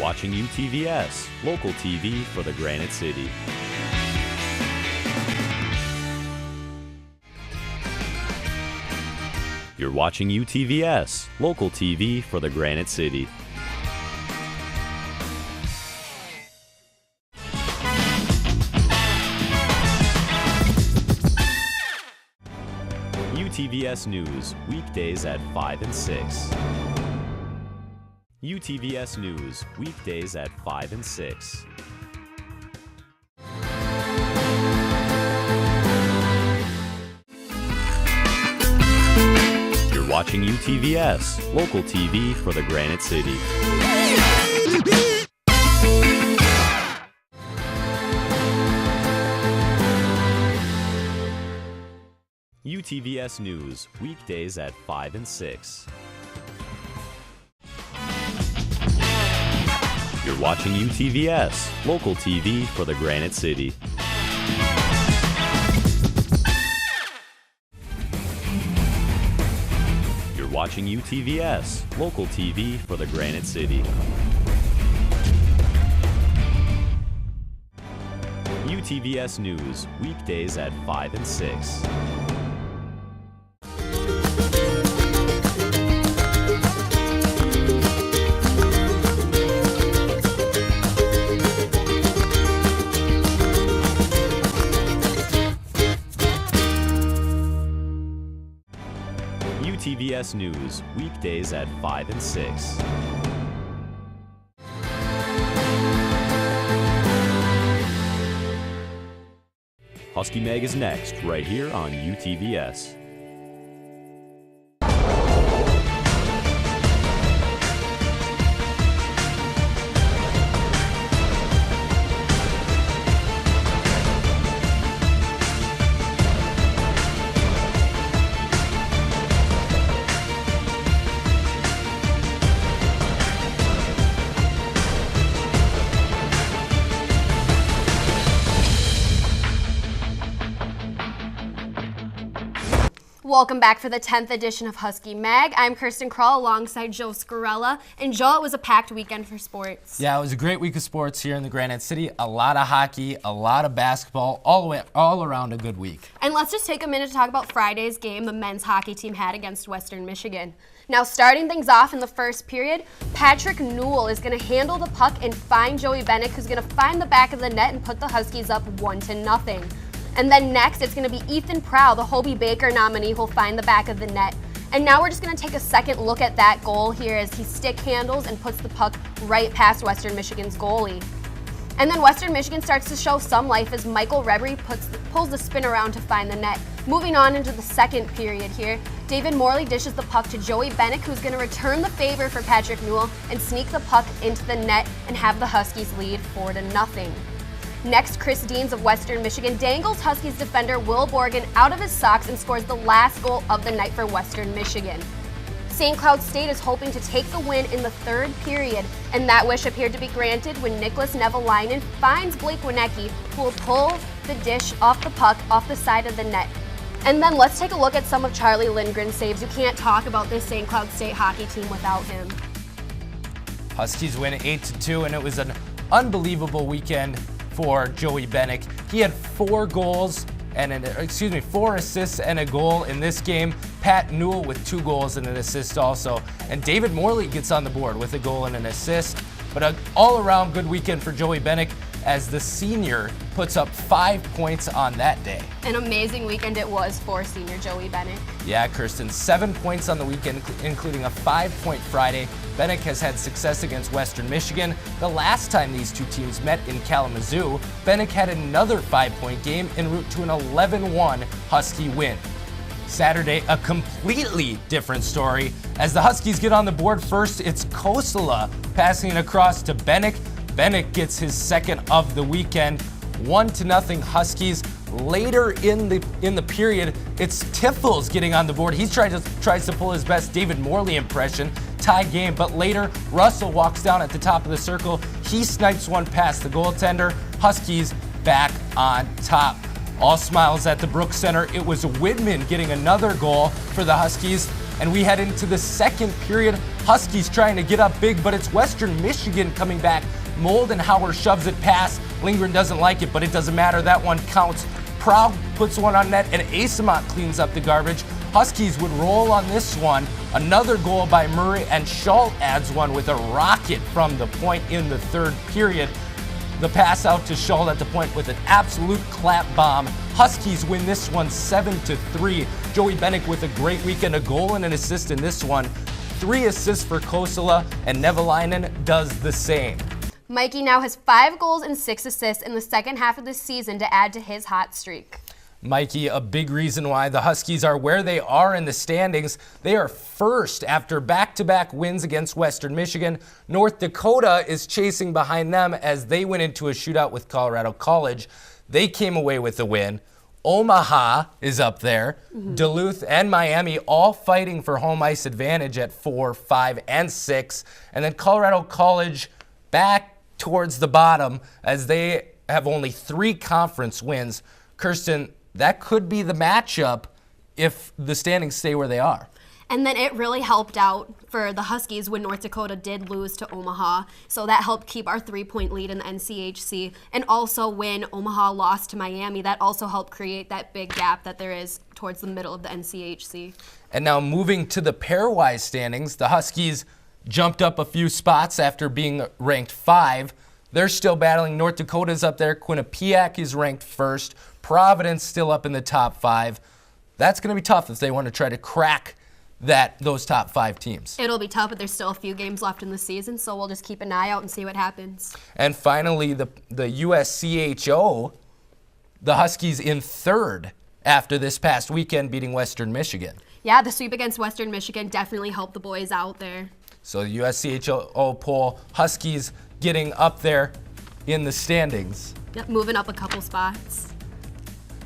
watching UTVS, local TV for the Granite City. You're watching UTVS, local TV for the Granite City. UTVS News, weekdays at 5 and 6. UTVS News, weekdays at 5 and 6. You're watching UTVS, local TV for the Granite City. UTVS News, weekdays at 5 and 6. You're watching UTVS, local TV for the Granite City. You're watching UTVS, local TV for the Granite City. UTVS News, weekdays at 5 and 6. UTVS News, weekdays at 5 and 6. Husky Mag is next, right here on UTVS. Welcome back for the 10th edition of Husky Mag. I'm Kirsten Kroll alongside Joe Scarella. And Joe, it was a packed weekend for sports. Yeah, it was a great week of sports here in the Granite City. A lot of hockey, a lot of basketball, all around a good week. And let's just take a minute to talk about Friday's game the men's hockey team had against Western Michigan. Now, starting things off in the first period, Patrick Newell is going to handle the puck and find Joey Bennett, who's going to find the back of the net and put the Huskies up 1-0. And then next, it's going to be Ethan Prow, the Hobie Baker nominee, who'll find the back of the net. And now we're just going to take a second look at that goal here as he stick handles and puts the puck right past Western Michigan's goalie. And then Western Michigan starts to show some life as Michael Rebry pulls the spin around to find the net. Moving on into the second period here, David Morley dishes the puck to Joey Bennett, who's going to return the favor for Patrick Newell and sneak the puck into the net and have the Huskies lead 4-0. Next, Chris Deans of Western Michigan dangles Huskies defender Will Borgen out of his socks and scores the last goal of the night for Western Michigan. St. Cloud State is hoping to take the win in the third period, and that wish appeared to be granted when Nicholas Nevalainen finds Blake Winecki, who will pull the dish off the puck off the side of the net. And then let's take a look at some of Charlie Lindgren's saves. You can't talk about this St. Cloud State hockey team without him. Huskies win 8-2, and it was an unbelievable weekend for Joey Bennett. He had 4 assists and a goal in this game. Pat Newell with 2 goals and an assist also. And David Morley gets on the board with a goal and an assist. But an all-around good weekend for Joey Bennett as the senior puts up 5 points on that day. An amazing weekend it was for senior Joey Bennett. Yeah, Kirsten, 7 points on the weekend, including a 5-point Friday. Bennett has had success against Western Michigan. The last time these two teams met in Kalamazoo, Bennett had another 5-point game en route to an 11-1 Husky win. Saturday, a completely different story. As the Huskies get on the board first, it's Kosala passing it across to Bennett. Bennett gets his second of the weekend, 1-0 Huskies. Later in the period, it's Tiffles getting on the board. He tries to pull his best David Morley impression, tie game, but later Russell walks down at the top of the circle. He snipes one past the goaltender. Huskies back on top. All smiles at the Brooks Center. It was Widman getting another goal for the Huskies. And we head into the second period. Huskies trying to get up big, but it's Western Michigan coming back. Moldenhauer shoves it past. Lindgren doesn't like it, but it doesn't matter. That one counts. Proud puts one on net, and Asamont cleans up the garbage. Huskies would roll on this one. Another goal by Murray, and Schalt adds one with a rocket from the point in the third period. The pass out to Schalt at the point with an absolute clap bomb. Huskies win this one 7-3. Joey Bennick with a great weekend, a goal and an assist in this one. 3 assists for Kosela, and Nevalainen does the same. Mikey now has 5 goals and 6 assists in the second half of the season to add to his hot streak. Mikey, a big reason why the Huskies are where they are in the standings. They are first after back-to-back wins against Western Michigan. North Dakota is chasing behind them as they went into a shootout with Colorado College. They came away with the win. Omaha is up there. Duluth and Miami all fighting for home ice advantage at 4, 5, and 6. And then Colorado College back towards the bottom as they have only 3 conference wins. Kirsten, that could be the matchup if the standings stay where they are. And then it really helped out for the Huskies when North Dakota did lose to Omaha. So that helped keep our 3-point lead in the NCHC. And also when Omaha lost to Miami, that also helped create that big gap that there is towards the middle of the NCHC. And now moving to the pairwise standings, the Huskies jumped up a few spots after being ranked 5. They're still battling. North Dakota's up there. Quinnipiac is ranked first. Providence still up in the top 5. That's going to be tough if they want to try to crack those top 5 teams. It'll be tough, but there's still a few games left in the season, so we'll just keep an eye out and see what happens. And finally, the USCHO, the Huskies in 3rd after this past weekend beating Western Michigan. Yeah, the sweep against Western Michigan definitely helped the boys out there. So the USCHO poll, Huskies getting up there in the standings. Yep, moving up a couple spots.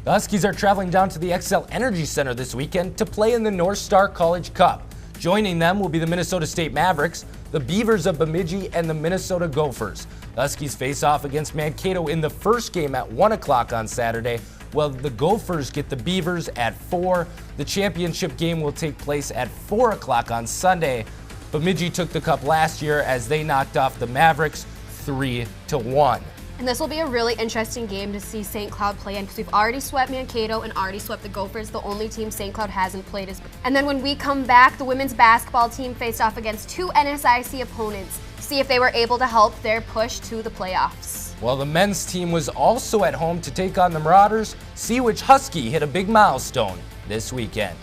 The Huskies are traveling down to the XL Energy Center this weekend to play in the North Star College Cup. Joining them will be the Minnesota State Mavericks, the Beavers of Bemidji, and the Minnesota Gophers. The Huskies face off against Mankato in the first game at 1 o'clock on Saturday, while the Gophers get the Beavers at 4. The championship game will take place at 4 o'clock on Sunday. Bemidji took the cup last year as they knocked off the Mavericks 3-1. And this will be a really interesting game to see St. Cloud play in because we've already swept Mankato and already swept the Gophers. The only team St. Cloud hasn't played is. And then when we come back, the women's basketball team faced off against 2 NSIC opponents. See if they were able to help their push to the playoffs. Well, the men's team was also at home to take on the Marauders. See which Husky hit a big milestone this weekend.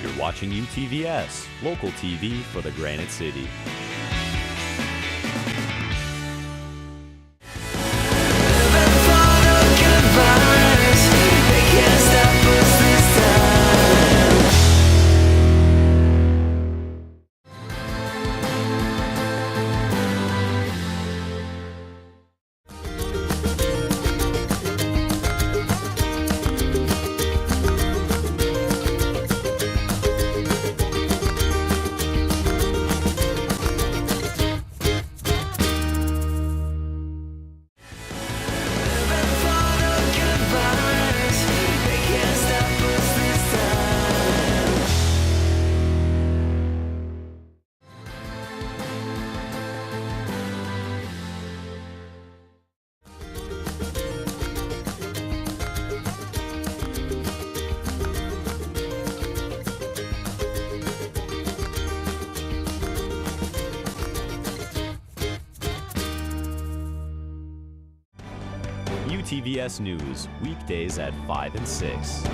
You're watching UTVS, local TV for the Granite City. UTVS News, weekdays at 5 and 6.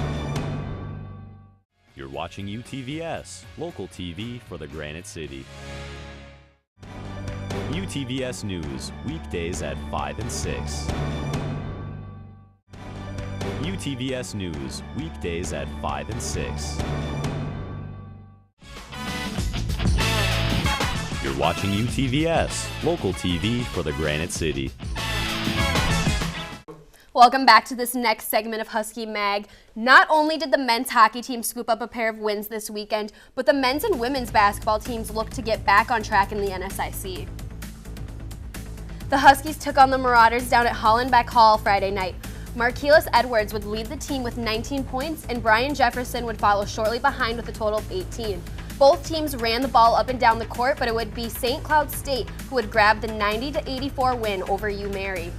You're watching UTVS, local TV for the Granite City. UTVS News, weekdays at 5 and 6. UTVS News, weekdays at 5 and 6. You're watching UTVS, local TV for the Granite City. Welcome back to this next segment of Husky Mag. Not only did the men's hockey team scoop up a pair of wins this weekend, but the men's and women's basketball teams look to get back on track in the NSIC. The Huskies took on the Marauders down at Hollenbeck Hall Friday night. Marquelis Edwards would lead the team with 19 points, and Brian Jefferson would follow shortly behind with a total of 18. Both teams ran the ball up and down the court, but it would be St. Cloud State who would grab the 90-84 win over UMary.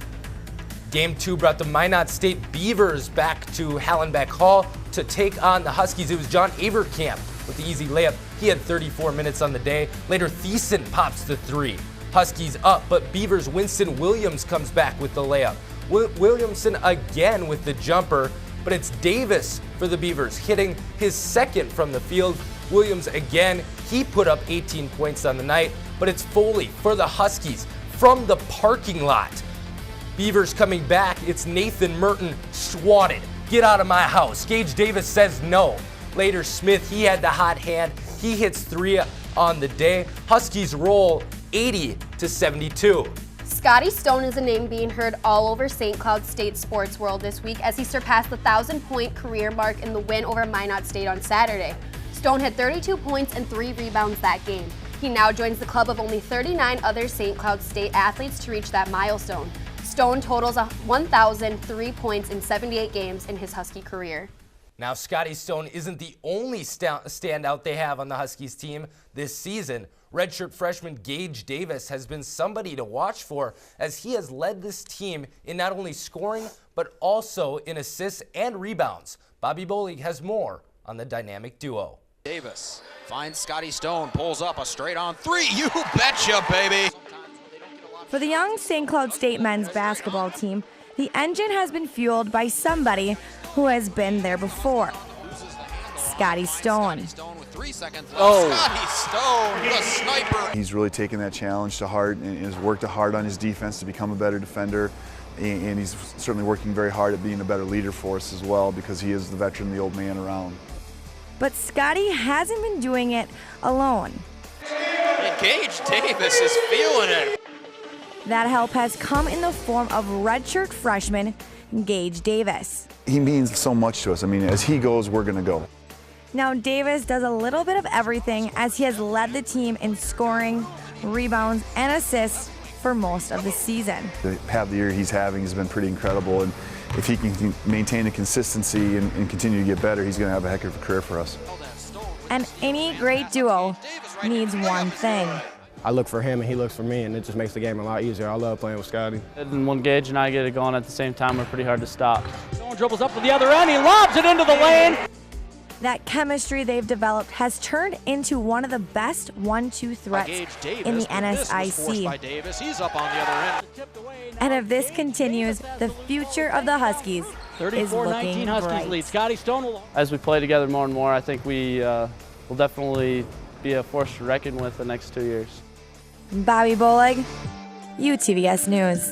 Game 2 brought the Minot State Beavers back to Hallenbeck Hall to take on the Huskies. It was John Avercamp with the easy layup. He had 34 minutes on the day. Later, Thiessen pops the 3. Huskies up, but Beavers' Winston Williams comes back with the layup. Williamson again with the jumper, but it's Davis for the Beavers, hitting his second from the field. Williams again, he put up 18 points on the night, but it's Foley for the Huskies from the parking lot. Beavers coming back, it's Nathan Merton swatted. Get out of my house. Gage Davis says no. Later, Smith, he had the hot hand. He hits 3 on the day. Huskies roll 80-72. Scotty Stone is a name being heard all over St. Cloud State sports world this week as he surpassed the 1,000-point career mark in the win over Minot State on Saturday. Stone had 32 points and 3 rebounds that game. He now joins the club of only 39 other St. Cloud State athletes to reach that milestone. Stone totals 1,003 points in 78 games in his Husky career. Now, Scotty Stone isn't the only standout they have on the Huskies team this season. Redshirt freshman Gage Davis has been somebody to watch for as he has led this team in not only scoring, but also in assists and rebounds. Bobby Bolig has more on the dynamic duo. Davis finds Scotty Stone, pulls up a straight-on 3. You betcha, baby! For the young St. Cloud State men's basketball team, the engine has been fueled by somebody who has been there before. Scotty Stone. Oh, Scotty Stone, the sniper. He's really taken that challenge to heart and has worked hard on his defense to become a better defender. And he's certainly working very hard at being a better leader for us as well because he is the veteran, the old man around. But Scotty hasn't been doing it alone. And Gage Davis is feeling it. That help has come in the form of redshirt freshman Gage Davis. He means so much to us. I mean, as he goes, we're going to go. Now Davis does a little bit of everything as he has led the team in scoring, rebounds, and assists for most of the season. To have the year he's having has been pretty incredible, and if he can maintain the consistency and continue to get better, he's going to have a heck of a career for us. And any great duo needs one thing. I look for him and he looks for me, and it just makes the game a lot easier. I love playing with Scotty. And when Gage and I get it going at the same time, we're pretty hard to stop. Stone dribbles up to the other end, he lobs it into the lane. That chemistry they've developed has turned into one of the best 1-2 threats in the NSIC. He's up on the other end. And if this continues, the future of the Huskies is looking Huskies lead. bright. Scotty Stone. As we play together more and more, I think we will definitely be a force to reckon with the next 2 years. Bobby Bolig, UTVS News.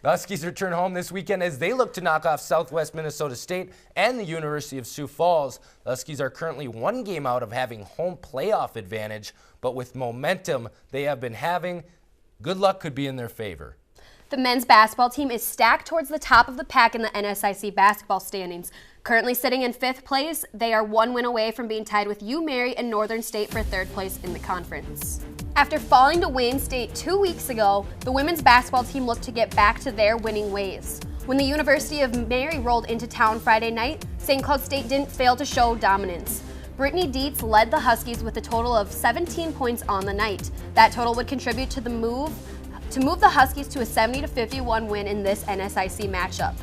The Huskies return home this weekend as they look to knock off Southwest Minnesota State and the University of Sioux Falls. The Huskies are currently 1 game out of having home playoff advantage, but with momentum they have been having, good luck could be in their favor. The men's basketball team is stacked towards the top of the pack in the NSIC basketball standings. Currently sitting in 5th place, they are 1 win away from being tied with UMary and Northern State for 3rd place in the conference. After falling to Wayne State 2 weeks ago, the women's basketball team looked to get back to their winning ways. When the University of Mary rolled into town Friday night, St. Cloud State didn't fail to show dominance. Brittany Dietz led the Huskies with a total of 17 points on the night. That total would contribute to move the Huskies to a 70-51 win in this NSIC matchup.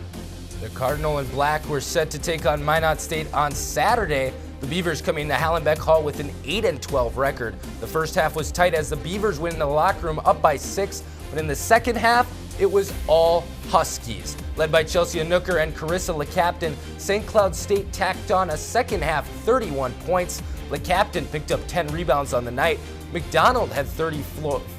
The Cardinal and Black were set to take on Minot State on Saturday. The Beavers coming to Hallenbeck Hall with an 8-12 record. The first half was tight as the Beavers went in the locker room up by 6, but in the second half, it was all Huskies. Led by Chelsea Nooker and Carissa LeCaptain, St. Cloud State tacked on a second half 31 points. LeCaptain picked up 10 rebounds on the night. McDonald had 30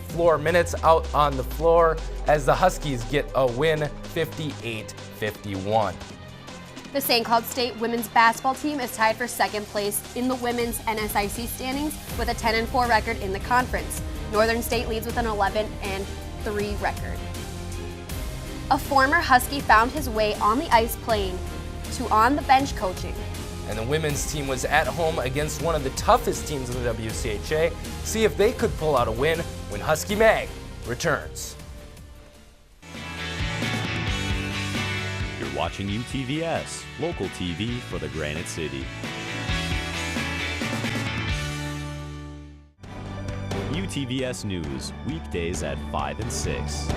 floor minutes out on the floor as the Huskies get a win 58-51. The St. Cloud State women's basketball team is tied for 2nd place in the women's NSIC standings with a 10-4 record in the conference. Northern State leads with an 11-3 record. A former Husky found his way on the ice playing to on the bench coaching. and the women's team was at home against one of the toughest teams in the WCHA. See if they could pull out a win when Husky Mag returns. You're watching UTVS, local TV for the Granite City. UTVS News, weekdays at 5 and 6.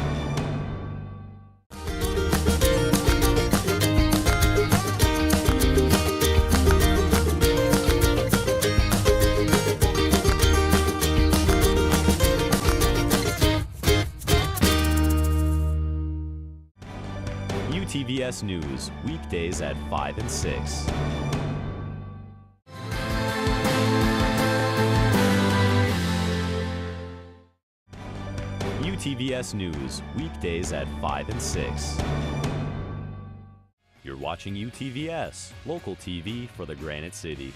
UTVS News, weekdays at 5 and 6. UTVS News, weekdays at 5 and 6. You're watching UTVS, local TV for the Granite City.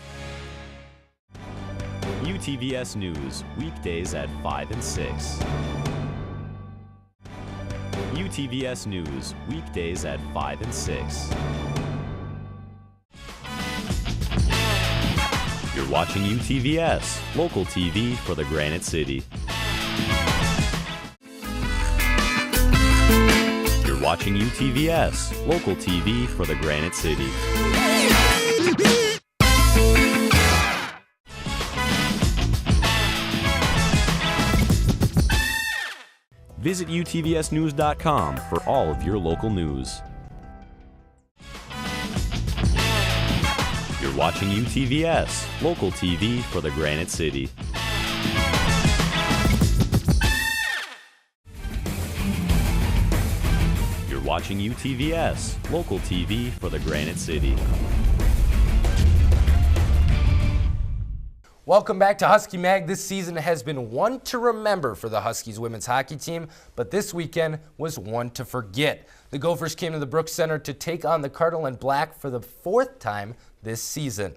UTVS News, weekdays at 5 and 6. UTVS News, weekdays at 5 and 6. You're watching UTVS, local TV for the Granite City. You're watching UTVS, local TV for the Granite City. Visit utvsnews.com for all of your local news. You're watching UTVS, local TV for the Granite City. You're watching UTVS, local TV for the Granite City. Welcome back to Husky Mag. This season has been one to remember for the Huskies women's hockey team, but this weekend was one to forget. The Gophers came to the Brooks Center to take on the Cardinal and Black for the 4th time this season.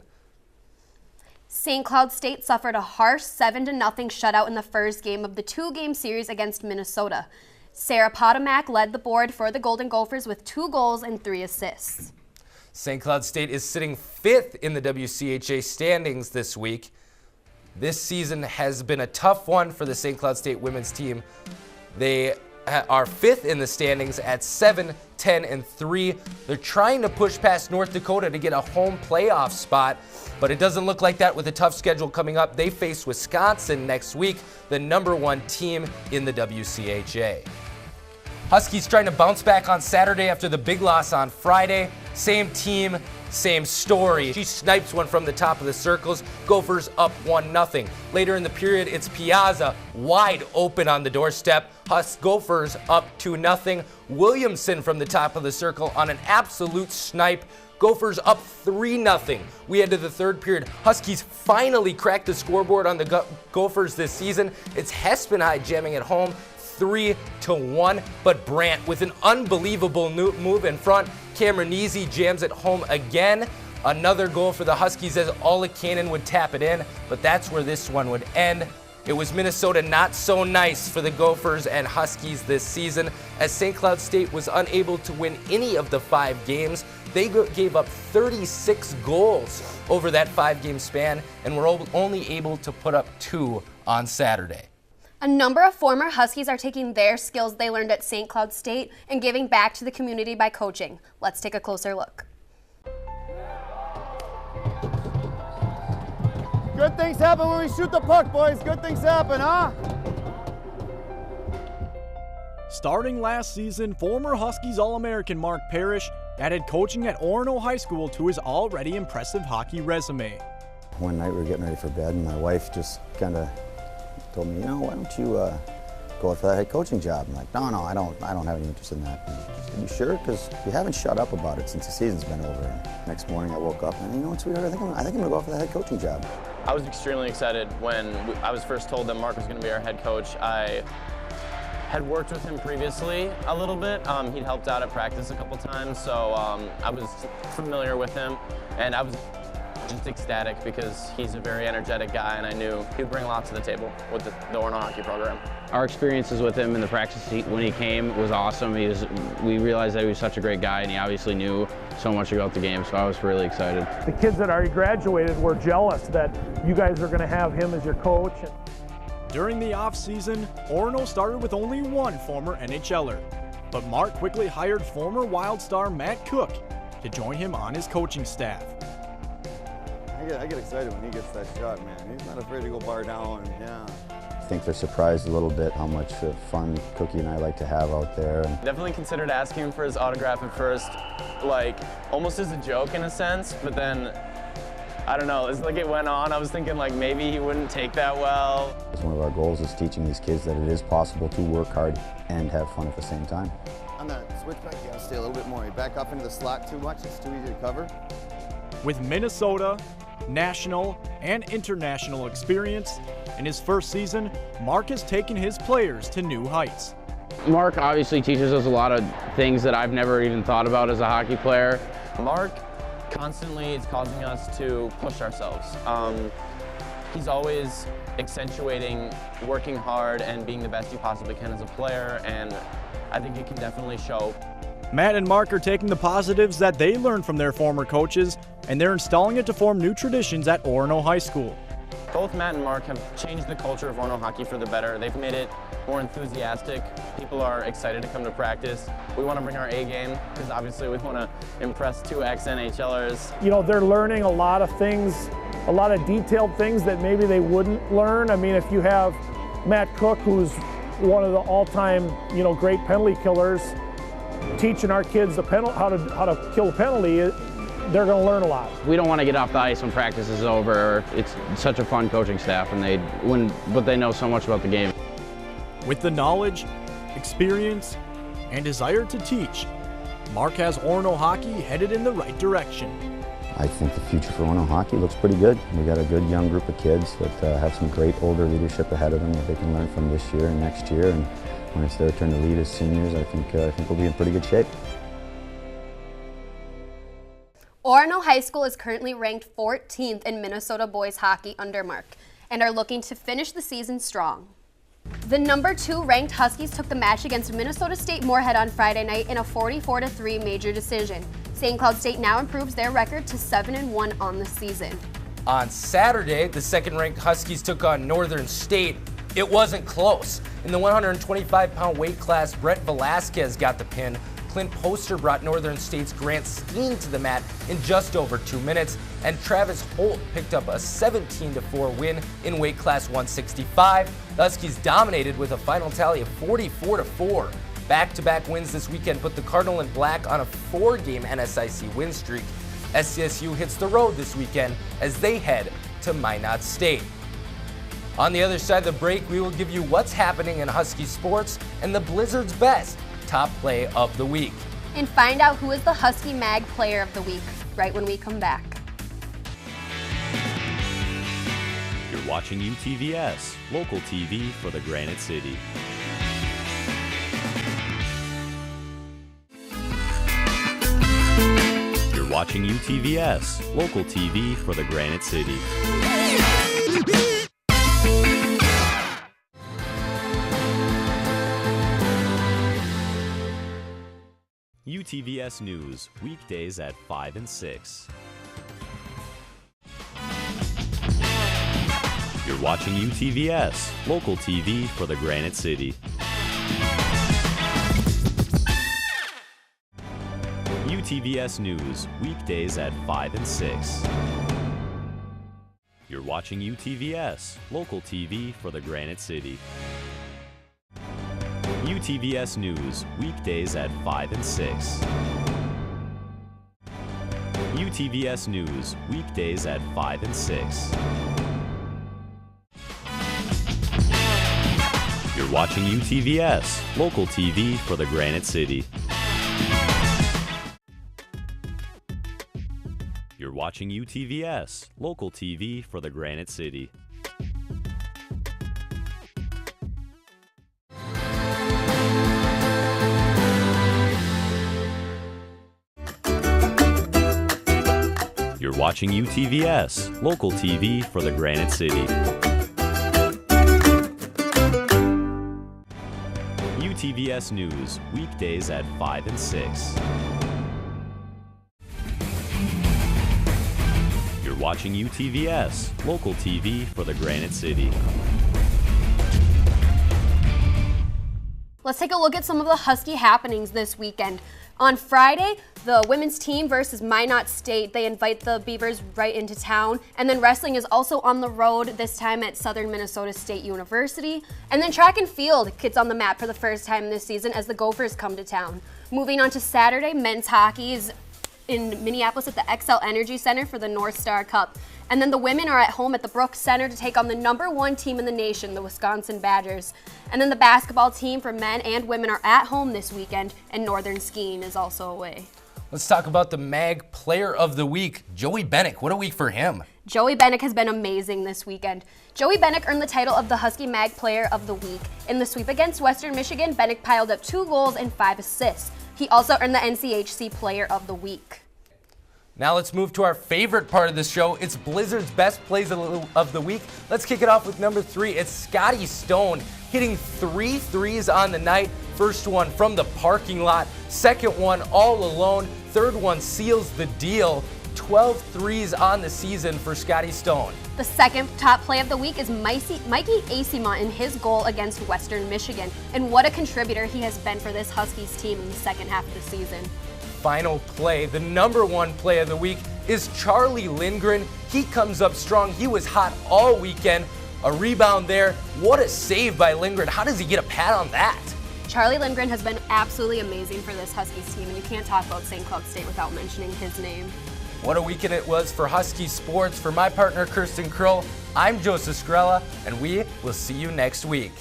St. Cloud State suffered a harsh 7-0 shutout in the first game of the 2-game series against Minnesota. Sarah Potomac led the board for the Golden Gophers with 2 goals and 3 assists. St. Cloud State is sitting 5th in the WCHA standings this week. This season has been a tough one for the St. Cloud State women's team. They are 5th in the standings at 7-10-3. They're trying to push past North Dakota to get a home playoff spot, but it doesn't look like that with a tough schedule coming up. They face Wisconsin next week, the #1 team in the WCHA. Huskies trying to bounce back on Saturday after the big loss on Friday. Same team, same story. She snipes one from the top of the circles. Gophers up 1-0. Later in the period, it's Piazza wide open on the doorstep. Gophers up 2-0. Williamson from the top of the circle on an absolute snipe. Gophers up 3-0. We head to the third period. Huskies finally cracked the scoreboard on the Gophers this season. It's Hespenhigh jamming at home 3-1, but Brandt with an unbelievable move in front. Cameronese jams it home again. Another goal for the Huskies as Ola Cannon would tap it in, but that's where this one would end. It was Minnesota not so nice for the Gophers and Huskies this season, as St. Cloud State was unable to win any of the 5 games. They gave up 36 goals over that 5-game span and were only able to put up 2 on Saturday. A number of former Huskies are taking their skills they learned at St. Cloud State and giving back to the community by coaching. Let's take a closer look. Good things happen when we shoot the puck, boys. Good things happen, huh? Starting last season, former Huskies All-American Mark Parrish added coaching at Orono High School to his already impressive hockey resume. One night we were getting ready for bed and my wife just kind of told me, why don't you go for that head coaching job? I'm like, no, I don't have any interest in that. She said, you sure? Because you haven't shut up about it since the season's been over. And next morning I woke up and, you know what, sweetheart, I think I'm gonna go for that head coaching job. I was extremely excited when I was first told that Mark was gonna be our head coach. I had worked with him previously a little bit. He'd helped out at practice a couple times, so I was familiar with him, and I was just ecstatic because he's a very energetic guy, and I knew he'd bring a lot to the table with the Orono hockey program. Our experiences with him in the practice when he came was awesome. We realized that he was such a great guy, and he obviously knew so much about the game, so I was really excited. The kids that already graduated were jealous that you guys are going to have him as your coach. During the offseason, Orono started with only one former NHLer, but Mark quickly hired former Wild star Matt Cook to join him on his coaching staff. I get excited when he gets that shot, man. He's not afraid to go bar down, yeah. I think they're surprised a little bit how much fun Cookie and I like to have out there. Definitely considered asking him for his autograph at first, like almost as a joke in a sense, but then I don't know, as like it went on, I was thinking like maybe he wouldn't take that well. One of our goals is teaching these kids that it is possible to work hard and have fun at the same time. On that switchback, you gotta stay a little bit more. You back up into the slot too much, it's too easy to cover. With Minnesota, national, and international experience, in his first season, Mark has taken his players to new heights. Mark obviously teaches us a lot of things that I've never even thought about as a hockey player. Mark constantly is causing us to push ourselves. He's always accentuating working hard and being the best you possibly can as a player, and I think it can definitely show. Matt and Mark are taking the positives that they learned from their former coaches, and they're installing it to form new traditions at Orono High School. Both Matt and Mark have changed the culture of Orono hockey for the better. They've made it more enthusiastic. People are excited to come to practice. We want to bring our A game because obviously we want to impress two ex-NHLers. You know, they're learning a lot of things, a lot of detailed things that maybe they wouldn't learn. I mean, if you have Matt Cook, who's one of the all-time, you know, great penalty killers, teaching our kids the how to kill a penalty, they're going to learn a lot. We don't want to get off the ice when practice is over. It's such a fun coaching staff, and but they know so much about the game. With the knowledge, experience, and desire to teach, Mark has Orono hockey headed in the right direction. I think the future for Orono hockey looks pretty good. We got a good young group of kids that have some great older leadership ahead of them that they can learn from this year and next year. And when it's their turn to lead as seniors, I think we'll be in pretty good shape. Orono High School is currently ranked 14th in Minnesota boys hockey under Mark and are looking to finish the season strong. The number 2 ranked Huskies took the match against Minnesota State Moorhead on Friday night in a 44-3 major decision. St. Cloud State now improves their record to 7-1 on the season. On Saturday, the second-ranked Huskies took on Northern State. It wasn't close. In the 125-pound weight class, Brett Velasquez got the pin. Clint Poster brought Northern State's Grant Steen to the mat in just over 2 minutes, and Travis Holt picked up a 17-4 win in weight class 165. The Huskies dominated with a final tally of 44-4. Back-to-back wins this weekend put the Cardinal and Black on a 4-game NSIC win streak. SCSU hits the road this weekend as they head to Minot State. On the other side of the break, we will give you what's happening in Husky sports and the Blizzard's best top play of the week. And find out who is the Husky Mag player of the week right when we come back. You're watching UTVS, local TV for the Granite City. You're watching UTVS, local TV for the Granite City. UTVS News, weekdays at 5 and 6. You're watching UTVS, local TV for the Granite City. UTVS News, weekdays at 5 and 6. You're watching UTVS, local TV for the Granite City. UTVS News, weekdays at 5 and 6. UTVS News, weekdays at 5 and 6. You're watching UTVS, local TV for the Granite City. You're watching UTVS, local TV for the Granite City. You're watching UTVS, local TV for the Granite City. UTVS News, weekdays at 5 and 6. You're watching UTVS, local TV for the Granite City. Let's take a look at some of the Husky happenings this weekend. On Friday, the women's team versus Minot State, they invite the Beavers right into town. And then wrestling is also on the road, this time at Southern Minnesota State University. And then track and field gets on the map for the first time this season as the Gophers come to town. Moving on to Saturday, men's hockey is in Minneapolis at the XL Energy Center for the North Star Cup. And then the women are at home at the Brooks Center to take on the #1 team in the nation, the Wisconsin Badgers. And then the basketball team for men and women are at home this weekend, and Northern Skiing is also away. Let's talk about the MAG Player of the Week, Joey Bennick. What a week for him. Joey Bennick has been amazing this weekend. Joey Bennick earned the title of the Husky Mag Player of the Week. In the sweep against Western Michigan, Bennick piled up 2 goals and 5 assists. He also earned the NCHC Player of the Week. Now let's move to our favorite part of the show. It's Blizzard's best plays of the week. Let's kick it off with number 3. It's Scotty Stone hitting 3 threes on the night. First one from the parking lot. Second one all alone. Third one seals the deal. 12 threes on the season for Scotty Stone. The second top play of the week is Mikey Acima in his goal against Western Michigan. And what a contributor he has been for this Huskies team in the second half of the season. Final play, the #1 play of the week is Charlie Lindgren. He comes up strong. He was hot all weekend. A rebound there. What a save by Lindgren. How does he get a pat on that? Charlie Lindgren has been absolutely amazing for this Huskies team, and you can't talk about St. Cloud State without mentioning his name. What a weekend it was for Husky sports. For my partner, Kirsten Kroll, I'm Joseph Skrella, and we will see you next week.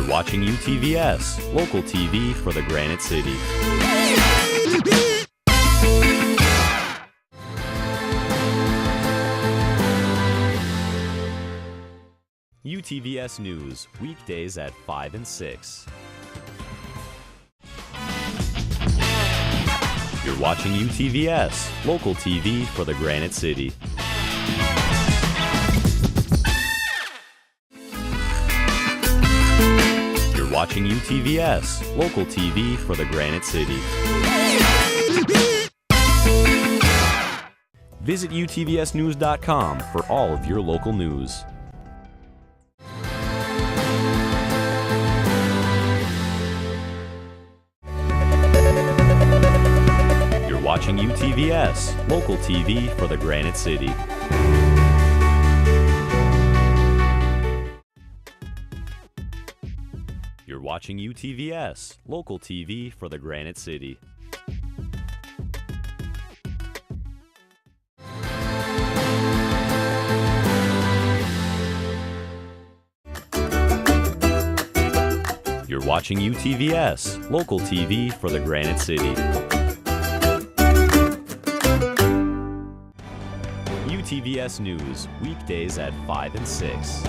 Watching UTVS, local TV for the Granite City. UTVS News, weekdays at 5 and 6. You're watching UTVS, local TV for the Granite City. Watching UTVS, local TV for the Granite City. Visit utvsnews.com for all of your local news. You're watching UTVS, local TV for the Granite City. You're watching UTVS, local TV for the Granite City. You're watching UTVS, local TV for the Granite City. UTVS News, weekdays at 5 and 6.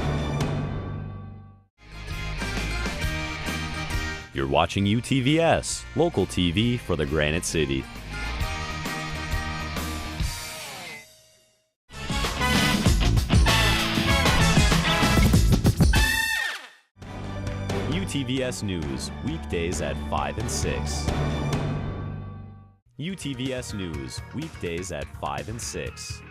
You're watching UTVS, local TV for the Granite City. UTVS News, weekdays at 5 and 6. UTVS News, weekdays at 5 and 6.